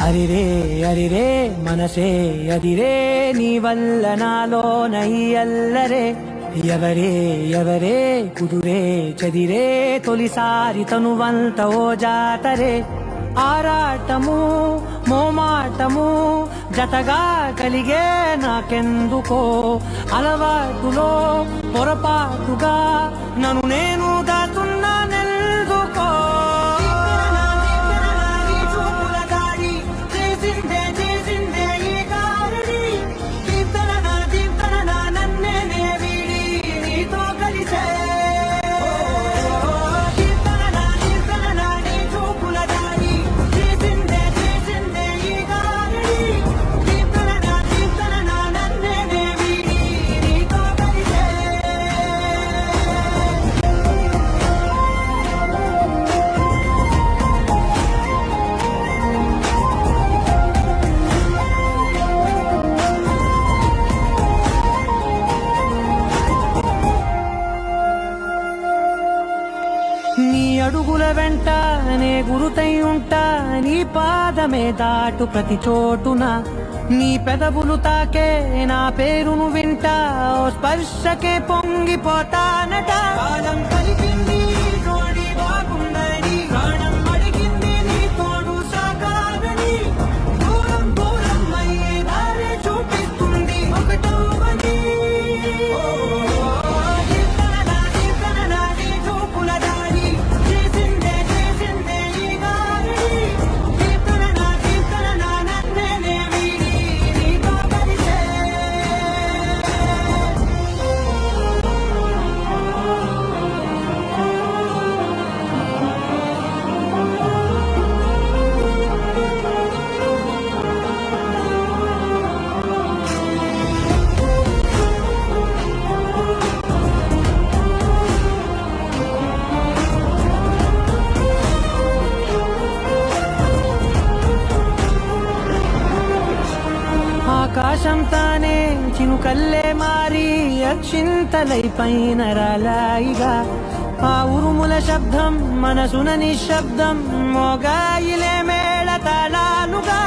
అరిరే అరిరే మనసే అదిరే నీ వల్ల నాలోన ఈ అల్లరే ఎవరే ఎవరే కుదురే చదిరే తొలిసారి తనువంత ఓ జాతరే ఆరాటము మోమాటము జతగా కలిగే నాకెందుకో అలవాటులో పొరపాటుగా నన్ను నేను దాచున్నానెందుకో నీ అడుగుల వెంట నే గురుతై ఉంటా నీ పాదమే దాటు ప్రతి చోటున నీ పెదవులు తాకే నా పేరును వింటా ఓ స్పర్శకే పొంగిపోతానట కాలం కలిపింది జోడి బాగుందని ప్రాణం అడిగింది నీ తోడు సాగాలని దూరం దూరం అయ్యే దారి చూపిస్తుంది ఒకటవని ఆకాశం తానే చినుకల్లే మారి అక్షింతలై పైన రాలాయిగా ఆ ఉరుముల శబ్దం మనసున నిశ్శబ్దం మోగాయిలే మేళ తాళాలుగా